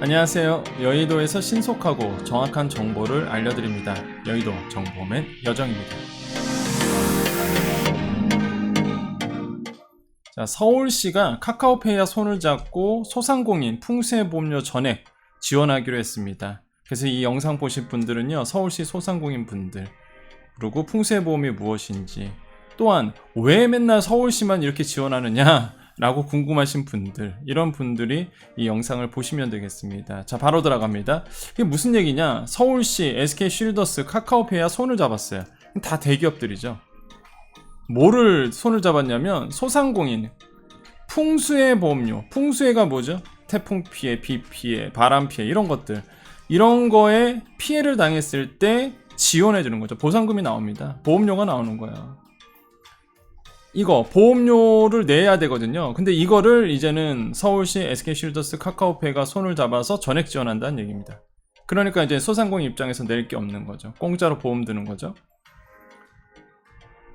안녕하세요. 여의도에서 신속하고 정확한 정보를 알려드립니다. 여의도 정보맨 여정입니다. 자, 서울시가 카카오페이와 손을 잡고 소상공인 풍수해보험료 전액 지원하기로 했습니다. 그래서 이 영상 보실 분들은요, 서울시 소상공인 분들, 그리고 풍수해보험이 무엇인지, 또한 왜 맨날 서울시만 이렇게 지원하느냐 라고 궁금하신 분들, 이런 분들이 이 영상을 보시면 되겠습니다. 자, 바로 들어갑니다. 이게 무슨 얘기냐? 서울시, SK쉴더스, 카카오페이와 손을 잡았어요. 다 대기업들이죠. 뭐를 손을 잡았냐면 소상공인 풍수해 보험료. 풍수해가 뭐죠? 태풍 피해, 비 피해, 바람 피해, 이런 것들, 이런 거에 피해를 당했을 때 지원해 주는 거죠. 보상금이 나옵니다. 보험료가 나오는 거예요. 이거 보험료를 내야 되거든요. 근데 이거를 이제는 서울시, SK쉴더스, 카카오페이가 손을 잡아서 전액 지원한다는 얘기입니다. 그러니까 이제 소상공인 입장에서 낼 게 없는 거죠. 공짜로 보험 드는 거죠.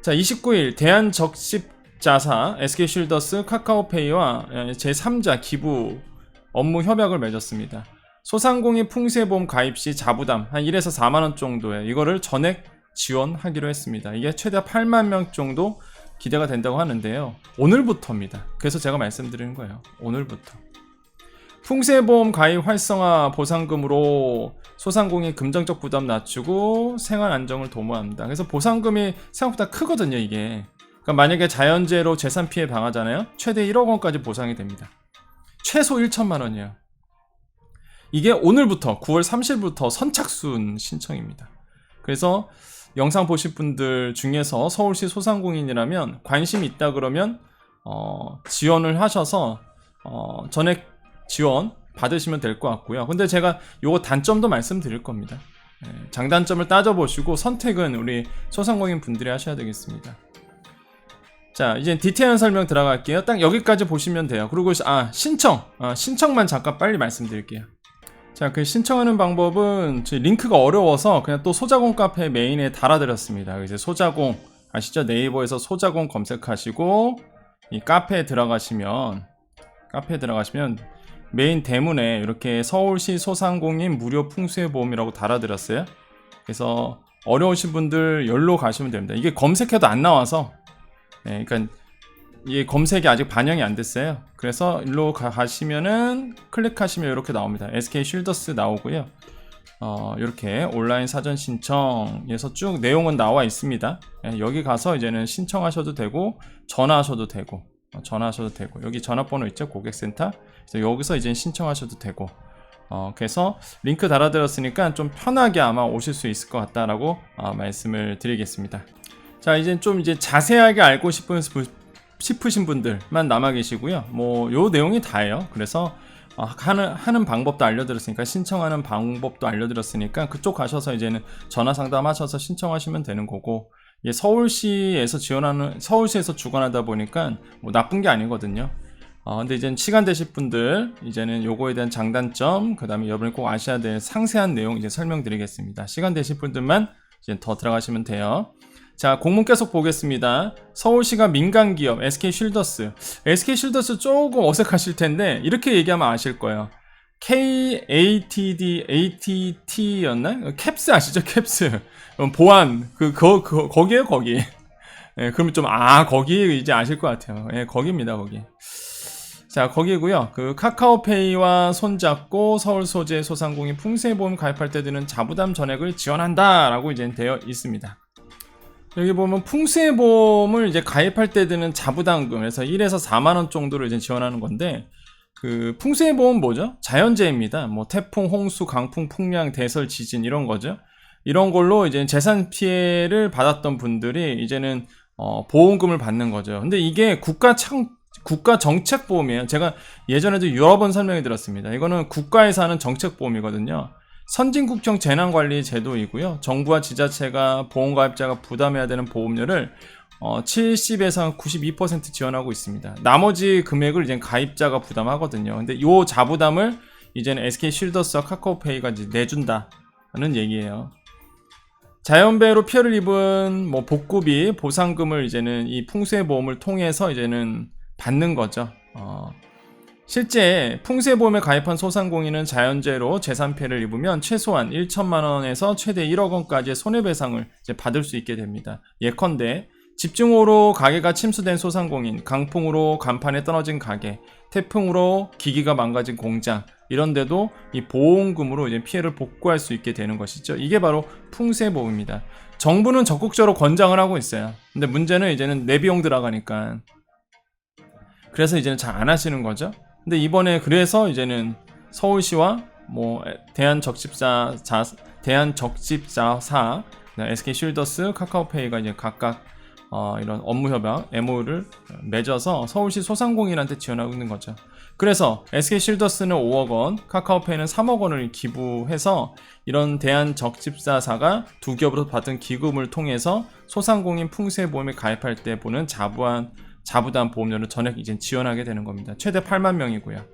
자, 29일 대한적십자사, SK쉴더스, 카카오페이와 제3자 기부 업무 협약을 맺었습니다. 소상공인 풍수해보험 가입 시 자부담 한 1에서 4만원 정도에 이거를 전액 지원하기로 했습니다. 이게 최대 8만 명 정도 기대가 된다고 하는데요. 오늘부터입니다. 그래서 제가 말씀드리는 거예요. 오늘부터. 풍수해보험 가입 활성화 보상금으로 소상공인 금전적 부담 낮추고 생활 안정을 도모합니다. 그래서 보상금이 생각보다 크거든요, 이게. 그러니까 만약에 자연재해로 재산 피해 당하잖아요. 최대 1억 원까지 보상이 됩니다. 최소 1천만 원이에요. 이게 오늘부터 9월 30일부터 선착순 신청입니다. 그래서 영상 보실 분들 중에서 서울시 소상공인이라면 관심이 있다 그러면 지원을 하셔서 전액 지원 받으시면 될 것 같고요. 근데 제가 요거 단점도 말씀드릴 겁니다. 장단점을 따져보시고 선택은 우리 소상공인 분들이 하셔야 되겠습니다. 자, 이제 디테일한 설명 들어갈게요. 딱 여기까지 보시면 돼요. 그리고 신청만 잠깐 빨리 말씀드릴게요. 자, 그 신청하는 방법은 저희 링크가 어려워서 그냥 또 소자공 카페 메인에 달아드렸습니다. 이제 소자공 아시죠? 네이버에서 소자공 검색하시고 이 카페에 들어가시면 메인 대문에 이렇게 서울시 소상공인 무료 풍수해보험이라고 달아드렸어요. 그래서 어려우신 분들 여기로 가시면 됩니다. 이게 검색해도 안 나와서, 그러니까 이게 검색이 아직 반영이 안 됐어요. 그래서 일로 가시면은 클릭하시면 이렇게 나옵니다. SK쉴더스 나오고요. 이렇게 온라인 사전 신청에서 쭉 내용은 나와 있습니다. 여기 가서 이제는 신청하셔도 되고 전화하셔도 되고 여기 전화번호 있죠? 고객센터. 그래서 여기서 이제 신청하셔도 되고. 그래서 링크 달아드렸으니까 좀 편하게 아마 오실 수 있을 것 같다라고 말씀을 드리겠습니다. 자, 이제 좀 자세하게 알고 싶으신 분들만 남아 계시고요. 뭐 요 내용이 다예요. 그래서 하는 방법도 알려드렸으니까, 신청하는 방법도 알려드렸으니까 그쪽 가셔서 이제는 전화 상담하셔서 신청하시면 되는 거고, 서울시에서 주관하다 보니까 뭐 나쁜 게 아니거든요. 근데 이제 시간 되실 분들 이제는 요거에 대한 장단점, 그 다음에 여러분이 꼭 아셔야 될 상세한 내용 이제 설명드리겠습니다. 시간 되실 분들만 이제 더 들어가시면 돼요. 자, 공문 계속 보겠습니다. 서울시가 민간기업 SK쉴더스 조금 어색하실 텐데 이렇게 얘기하면 아실 거예요. ATT였나? 캡스 아시죠? 캡스 보안 거기에요, 거기. 그러면 좀 거기 이제 아실 것 같아요. 거기입니다, 거기. 자, 거기고요. 그 카카오페이와 손잡고 서울 소재 소상공인 풍수해보험 가입할 때 드는 자부담 전액을 지원한다라고 이제 되어 있습니다. 여기 보면 풍수해보험을 이제 가입할 때 드는 자부담금에서 1에서 4만원 정도를 이제 지원하는 건데, 그 풍수해보험 뭐죠? 자연재해입니다. 뭐 태풍, 홍수, 강풍, 풍랑, 대설, 지진 이런 거죠. 이런 걸로 이제 재산 피해를 받았던 분들이 이제는 보험금을 받는 거죠. 근데 이게 국가 정책보험이에요. 제가 예전에도 여러 번 설명해 드렸습니다. 이거는 국가에서 하는 정책보험이거든요. 선진국형 재난관리 제도이고요. 정부와 지자체가 보험가입자가 부담해야 되는 보험료를 70에서 92% 지원하고 있습니다. 나머지 금액을 이제 가입자가 부담하거든요. 근데 이 자부담을 이제는 SK쉴더스와 카카오페이가 이제 내준다는 얘기예요. 자연재해로 피해를 입은 뭐 복구비, 보상금을 이제는 이 풍수해보험을 통해서 이제는 받는 거죠. 실제 풍세보험에 가입한 소상공인은 자연재해로 재산 피해를 입으면 최소한 1천만 원에서 최대 1억 원까지의 손해배상을 이제 받을 수 있게 됩니다. 예컨대 집중호우로 가게가 침수된 소상공인, 강풍으로 간판에 떨어진 가게, 태풍으로 기기가 망가진 공장, 이런데도 이 보험금으로 이제 피해를 복구할 수 있게 되는 것이죠. 이게 바로 풍세보험입니다. 정부는 적극적으로 권장을 하고 있어요. 근데 문제는 이제는 내 비용 들어가니까, 그래서 이제는 잘 안 하시는 거죠. 근데 이번에 그래서 이제는 서울시와 뭐 대한적십자사, SK쉴더스, 카카오페이가 이제 각각 이런 업무 협약 MOU를 맺어서 서울시 소상공인한테 지원하고 있는 거죠. 그래서 SK쉴더스는 5억 원, 카카오페이는 3억 원을 기부해서 이런 대한적십자사가 두 기업으로 받은 기금을 통해서 소상공인 풍세보험에 가입할 때 보는 자부담 보험료를 전액 이제 지원하게 되는 겁니다. 최대 8만 명이고요.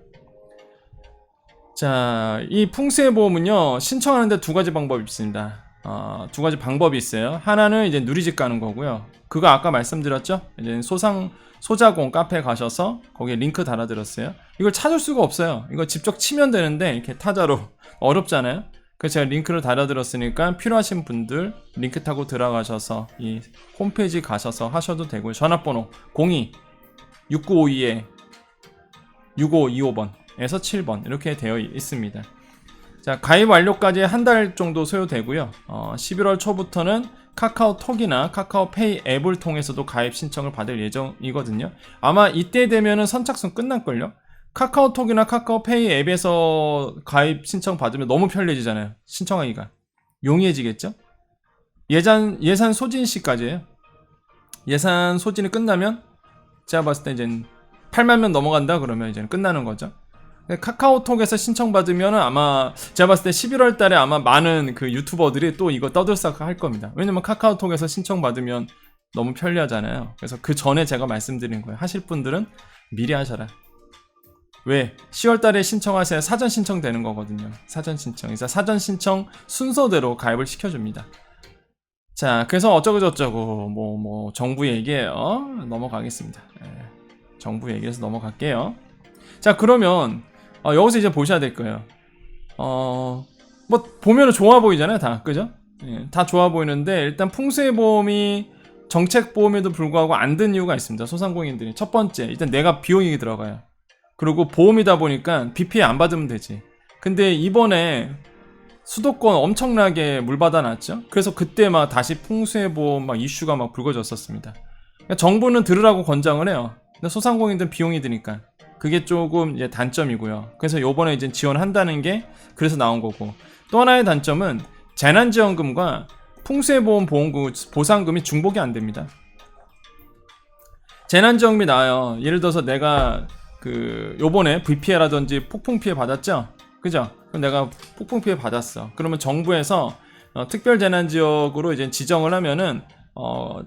자, 이 풍세보험은요, 신청하는데 두 가지 방법이 있습니다. 두 가지 방법이 있어요. 하나는 이제 누리집 가는 거고요. 그거 아까 말씀드렸죠? 이제 소자공 카페 가셔서 거기에 링크 달아드렸어요. 이걸 찾을 수가 없어요. 이거 직접 치면 되는데 이렇게 타자로 어렵잖아요. 그래서 제가 링크를 달아드렸으니까 필요하신 분들 링크 타고 들어가셔서 이 홈페이지 가셔서 하셔도 되고요. 전화번호 02-6952-6525번에서 7번 이렇게 되어 있습니다. 자, 가입 완료까지 한 달 정도 소요되고요. 11월 초부터는 카카오톡이나 카카오페이 앱을 통해서도 가입 신청을 받을 예정이거든요. 아마 이때 되면은 선착순 끝날걸요? 카카오톡이나 카카오페이 앱에서 가입 신청 받으면 너무 편리해지잖아요. 신청하기가 용이해지겠죠? 예산 소진 시까지예요. 예산 소진이 끝나면 제가 봤을 때 이제 8만 명 넘어간다 그러면 이제 끝나는 거죠. 카카오톡에서 신청받으면 아마 제가 봤을 때 11월 달에 아마 많은 그 유튜버들이 또 이거 떠들썩 할 겁니다. 왜냐면 카카오톡에서 신청받으면 너무 편리하잖아요. 그래서 그 전에 제가 말씀드린 거예요. 하실 분들은 미리 하셔라. 왜? 10월 달에 신청하셔야 사전 신청 되는 거거든요. 사전 신청. 그래서 사전 신청 순서대로 가입을 시켜줍니다. 자, 그래서 어쩌고저쩌고 뭐 정부 얘기예요. 넘어가겠습니다. 정부 얘기에서 넘어갈게요. 자, 그러면 여기서 이제 보셔야 될 거예요. 뭐 보면은 좋아 보이잖아요, 다. 그죠? 다 좋아 보이는데 일단 풍세보험이 정책보험에도 불구하고 안 든 이유가 있습니다. 소상공인들이. 첫 번째, 일단 내가 비용이 들어가요. 그리고 보험이다 보니까 비 피해 안 받으면 되지. 근데 이번에 수도권 엄청나게 물받아 놨죠. 그래서 그때 막 다시 풍세보험 막 이슈가 막 불거졌었습니다. 그러니까 정부는 들으라고 권장을 해요. 근데 소상공인들은 비용이 드니까. 그게 조금 이제 단점이고요. 그래서 요번에 이제 지원한다는 게 그래서 나온 거고. 또 하나의 단점은 재난지원금과 풍세보험 보상금이 중복이 안 됩니다. 재난지원금이 나와요. 예를 들어서 내가 요번에 VP해라든지 폭풍피해 받았죠? 그죠? 그럼 내가 폭풍피해 받았어. 그러면 정부에서 특별재난지역으로 이제 지정을 하면은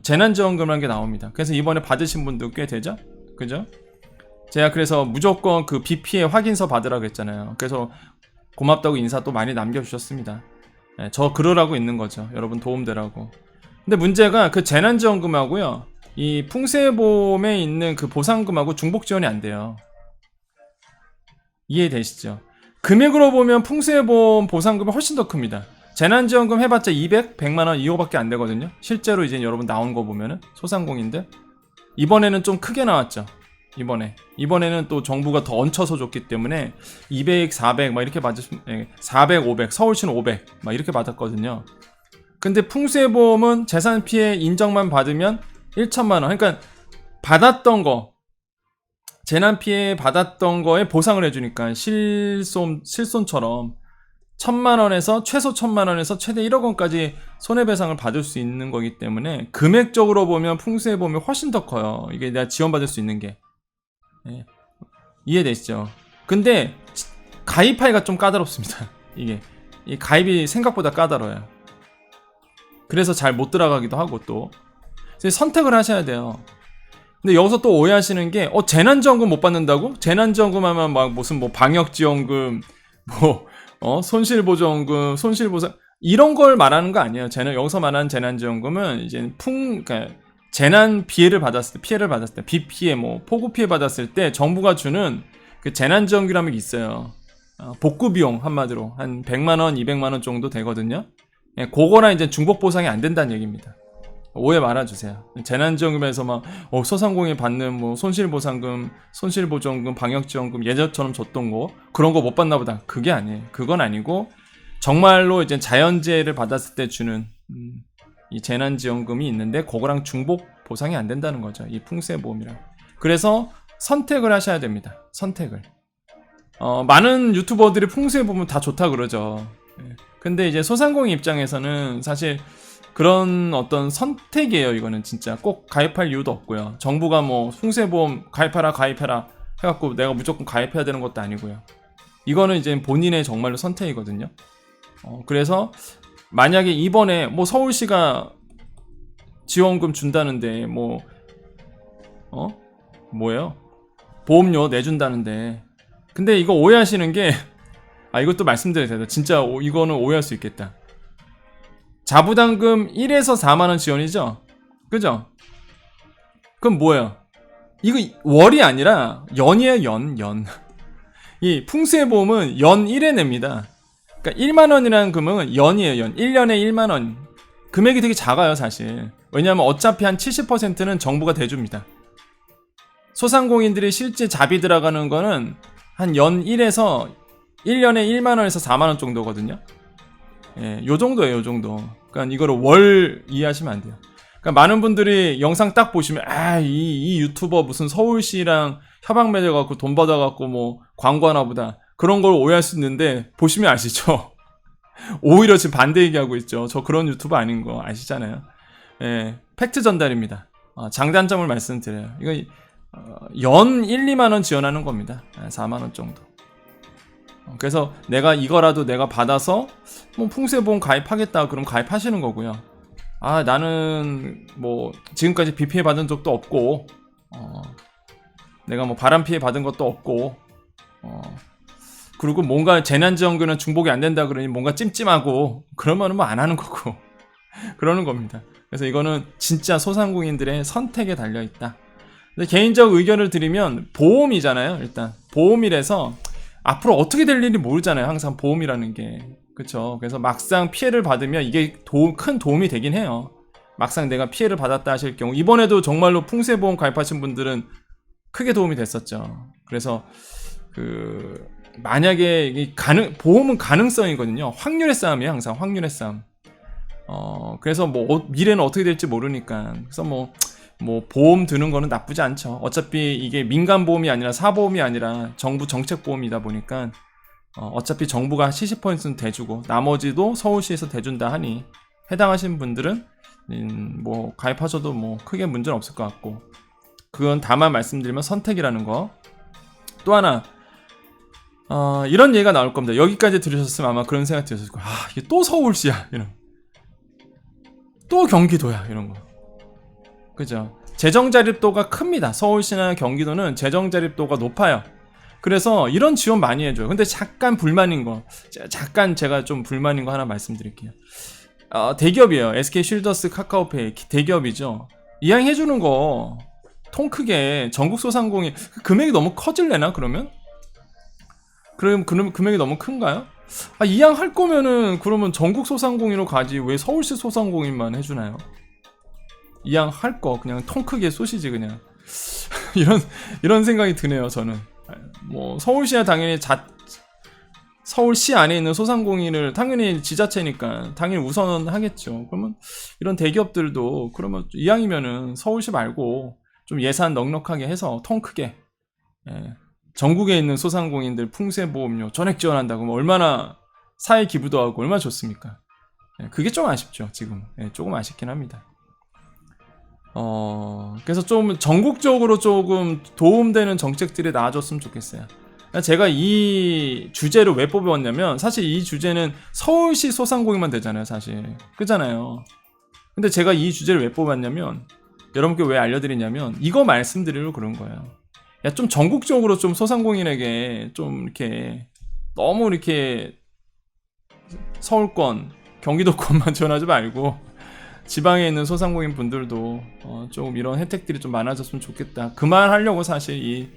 재난지원금이라는 게 나옵니다. 그래서 이번에 받으신 분도 꽤 되죠? 그죠? 제가 그래서 무조건 그 비 피해 확인서 받으라고 했잖아요. 그래서 고맙다고 인사 또 많이 남겨주셨습니다. 저 그러라고 있는 거죠. 여러분 도움되라고. 근데 문제가 그 재난지원금하고요, 이 풍세보험에 있는 그 보상금하고 중복 지원이 안 돼요. 이해되시죠? 금액으로 보면 풍세보험 보상금이 훨씬 더 큽니다. 재난지원금 해봤자 200, 100만원 이거밖에 안 되거든요. 실제로 이제 여러분 나온 거 보면은 소상공인들 이번에는 좀 크게 나왔죠. 이번에는 또 정부가 더 얹혀서 줬기 때문에 200, 400 막 이렇게 받으시면 400, 500, 서울시는 500 막 이렇게 받았거든요. 근데 풍세보험은 재산 피해 인정만 받으면 1천만 원. 그러니까 받았던 거, 재난 피해 받았던 거에 보상을 해주니까 실손처럼 1,000만 원에서 최소 1,000만 원에서 최대 1억 원까지 손해배상을 받을 수 있는 거기 때문에 금액적으로 보면 풍세보험이 훨씬 더 커요. 이게 내가 지원받을 수 있는 게. 이해되시죠? 근데 가입하기가 좀 까다롭습니다. 이게 이 가입이 생각보다 까다로워요. 그래서 잘 못 들어가기도 하고 또 선택을 하셔야 돼요. 근데 여기서 또 오해하시는 게 재난지원금 못 받는다고? 재난지원금 하면 막 무슨 뭐 방역지원금 손실보조원금, 손실보상 이런 걸 말하는 거 아니에요. 여기서 말하는 재난지원금은 이제 그러니까 재난 피해를 받았을 때, 비 피해, 폭우 피해 받았을 때 정부가 주는 그 재난지원금이라는 게 있어요. 복구 비용 한마디로 한 100만원, 200만원 정도 되거든요. 예, 그거랑 이제 중복 보상이 안 된다는 얘기입니다. 오해 말아주세요. 재난지원금에서 막 소상공인 받는 뭐 손실보상금, 손실보전금, 방역지원금 예전처럼 줬던 거 그런 거 못 받나 보다. 그게 아니에요. 그건 아니고 정말로 이제 자연재해를 받았을 때 주는 이 재난지원금이 있는데 그거랑 중복 보상이 안 된다는 거죠. 이 풍세보험이랑. 그래서 선택을 하셔야 됩니다. 선택을. 많은 유튜버들이 풍세보험 다 좋다 그러죠. 근데 이제 소상공인 입장에서는 사실 그런 어떤 선택이에요. 이거는 진짜 꼭 가입할 이유도 없고요. 정부가 뭐 풍세보험 가입해라 해갖고 내가 무조건 가입해야 되는 것도 아니고요. 이거는 이제 본인의 정말로 선택이거든요. 그래서 만약에 이번에 뭐 서울시가 지원금 준다는데 뭐예요? 보험료 내준다는데 근데 이거 오해하시는 게 이것도 말씀드려야 돼요. 진짜 이거는 오해할 수 있겠다. 자부담금 1에서 4만원 지원이죠? 그죠? 그럼 뭐예요? 이거 월이 아니라 연이에요. 연. 이 풍세보험은 연 1에 냅니다. 그러니까 1만원이라는 금액은 연이에요. 연. 1년에 1만원. 금액이 되게 작아요 사실. 왜냐하면 어차피 한 70%는 정부가 대줍니다. 소상공인들이 실제 잡이 들어가는 거는 한 연 1에서 1년에 1만원에서 4만원 정도거든요. 예, 요 정도예요, 요 정도. 그러니까 이거를 월 이해하시면 안 돼요. 그러니까 많은 분들이 영상 딱 보시면 이 유튜버 무슨 서울시랑 협약 맺어갖고 돈 받아갖고 뭐 광고하나 보다 그런 걸 오해할 수 있는데 보시면 아시죠? 오히려 지금 반대 얘기하고 있죠. 저 그런 유튜버 아닌 거 아시잖아요. 예, 팩트 전달입니다. 장단점을 말씀드려요. 이거 연 1, 2만원 지원하는 겁니다. 4만원 정도. 그래서 이거라도 내가 받아서 뭐 풍세보험 가입하겠다 그럼 가입하시는 거고요. 나는 뭐 지금까지 비 피해 받은 적도 없고 내가 뭐 바람 피해 받은 것도 없고 그리고 뭔가 재난지원금은 중복이 안 된다 그러니 뭔가 찜찜하고 그러면은 뭐 안 하는 거고 그러는 겁니다. 그래서 이거는 진짜 소상공인들의 선택에 달려 있다. 근데 개인적 의견을 드리면 보험이잖아요. 일단 보험이라서 앞으로 어떻게 될 일이 모르잖아요. 항상 보험이라는 게. 그쵸. 그래서 막상 피해를 받으면 이게 큰 도움이 되긴 해요. 막상 내가 피해를 받았다 하실 경우 이번에도 정말로 풍세보험 가입하신 분들은 크게 도움이 됐었죠. 그래서 만약에 보험은 가능성이거든요. 확률의 싸움이에요. 항상 확률의 싸움. 그래서 뭐 미래는 어떻게 될지 모르니까. 그래서 뭐 보험 드는 거는 나쁘지 않죠. 어차피 이게 민간보험이 아니라 사보험이 아니라 정부 정책보험이다 보니까 어차피 정부가 70%는 대주고 나머지도 서울시에서 대준다 하니 해당하신 분들은 뭐 가입하셔도 뭐 크게 문제는 없을 것 같고 그건 다만 말씀드리면 선택이라는 거. 또 하나 이런 얘기가 나올 겁니다. 여기까지 들으셨으면 아마 그런 생각 드셨을 거예요. 이게 또 서울시야 이런 또 경기도야 이런 거. 그죠? 재정 자립도가 큽니다. 서울시나 경기도는 재정 자립도가 높아요. 그래서 이런 지원 많이 해줘요. 근데 잠깐 불만인 거, 제가 좀 불만인 거 하나 말씀드릴게요. 대기업이에요. SK쉴더스, 카카오페이 대기업이죠. 이양해주는 거 통 크게 전국 소상공인 금액이 너무 커질래나 그러면? 그럼 금액이 너무 큰가요? 이양할 거면은 그러면 전국 소상공인으로 가지 왜 서울시 소상공인만 해주나요? 이양할 거 그냥 통 크게 쏘시지 그냥 이런 생각이 드네요. 저는 뭐 서울시야 당연히 서울시 안에 있는 소상공인을 당연히 지자체니까 당연히 우선은 하겠죠. 그러면 이런 대기업들도 그러면 이왕이면은 서울시 말고 좀 예산 넉넉하게 해서 통 크게 전국에 있는 소상공인들 풍세보험료 전액 지원한다고 하면 얼마나 사회 기부도 하고 얼마나 좋습니까? 그게 좀 아쉽죠. 지금 조금 아쉽긴 합니다. 그래서 좀 전국적으로 조금 도움되는 정책들이 나와줬으면 좋겠어요. 제가 이 주제를 왜 뽑아왔냐면 사실 이 주제는 서울시 소상공인만 되잖아요. 사실 그잖아요. 근데 제가 이 주제를 왜 뽑았냐면 여러분께 왜 알려드리냐면 이거 말씀드리려고 그런 거예요. 좀 전국적으로 좀 소상공인에게 좀 이렇게 너무 이렇게 서울권 경기도권만 지원하지 말고 지방에 있는 소상공인 분들도 조금 이런 혜택들이 좀 많아졌으면 좋겠다. 그 말 하려고 사실 이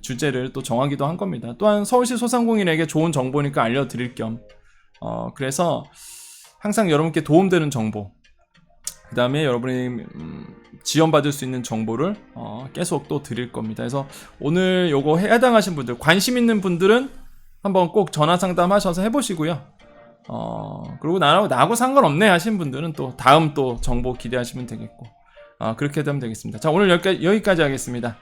주제를 또 정하기도 한 겁니다. 또한 서울시 소상공인에게 좋은 정보니까 알려드릴 겸 그래서 항상 여러분께 도움되는 정보, 그 다음에 여러분이 지원받을 수 있는 정보를 계속 또 드릴 겁니다. 그래서 오늘 요거 해당하신 분들, 관심 있는 분들은 한번 꼭 전화 상담하셔서 해보시고요. 그리고 나하고 상관없네 하신 분들은 또 다음 또 정보 기대하시면 되겠고, 그렇게 되면 되겠습니다. 자, 오늘 여기까지 하겠습니다.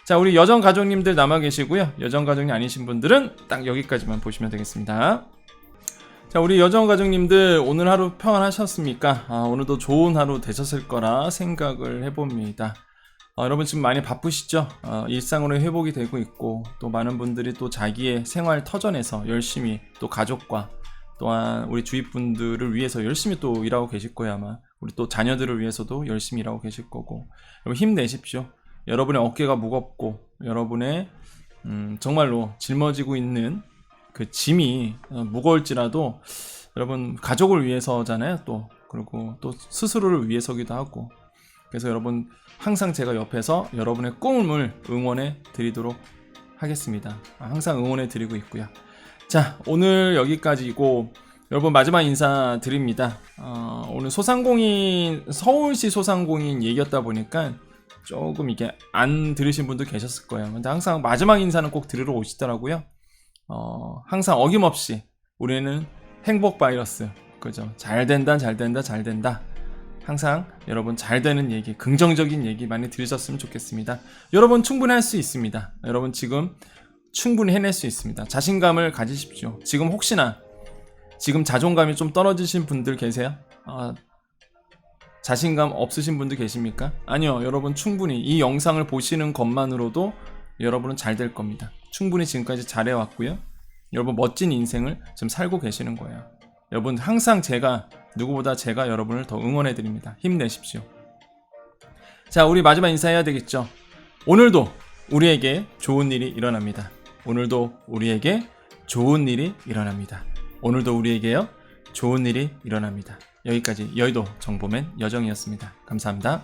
자, 우리 여정 가족님들 남아 계시고요. 여정 가족이 아니신 분들은 딱 여기까지만 보시면 되겠습니다. 자, 우리 여정 가족님들 오늘 하루 평안하셨습니까? 오늘도 좋은 하루 되셨을 거라 생각을 해봅니다. 여러분 지금 많이 바쁘시죠? 일상으로 회복이 되고 있고, 또 많은 분들이 또 자기의 생활 터전에서 열심히 또 가족과 또한 우리 주위 분들을 위해서 열심히 또 일하고 계실 거예요. 아마 우리 또 자녀들을 위해서도 열심히 일하고 계실 거고, 여러분 힘내십시오. 여러분의 어깨가 무겁고 여러분의 정말로 짊어지고 있는 그 짐이 무거울지라도 여러분 가족을 위해서잖아요. 또 그리고 또 스스로를 위해서기도 하고, 그래서 여러분 항상 제가 옆에서 여러분의 꿈을 응원해 드리도록 하겠습니다. 항상 응원해 드리고 있고요. 자, 오늘 여기까지고 여러분 마지막 인사 드립니다. 오늘 서울시 소상공인 얘기였다 보니까 조금 이게 안 들으신 분도 계셨을 거예요. 근데 항상 마지막 인사는 꼭 들으러 오시더라고요. 항상 어김없이 우리는 행복 바이러스, 그죠? 잘 된다. 항상 여러분 잘 되는 얘기, 긍정적인 얘기 많이 들으셨으면 좋겠습니다. 여러분 충분히 할 수 있습니다. 여러분 지금 충분히 해낼 수 있습니다. 자신감을 가지십시오. 지금 혹시나 지금 자존감이 좀 떨어지신 분들 계세요? 자신감 없으신 분들 계십니까? 아니요, 여러분 충분히 이 영상을 보시는 것만으로도 여러분은 잘 될 겁니다. 충분히 지금까지 잘해왔고요. 여러분 멋진 인생을 지금 살고 계시는 거예요. 여러분 항상 누구보다 제가 여러분을 더 응원해 드립니다. 힘내십시오. 자, 우리 마지막 인사해야 되겠죠. 오늘도 우리에게 좋은 일이 일어납니다. 오늘도 우리에게 좋은 일이 일어납니다. 오늘도 우리에게요 좋은 일이 일어납니다. 여기까지 여의도 정보맨 여정이었습니다. 감사합니다.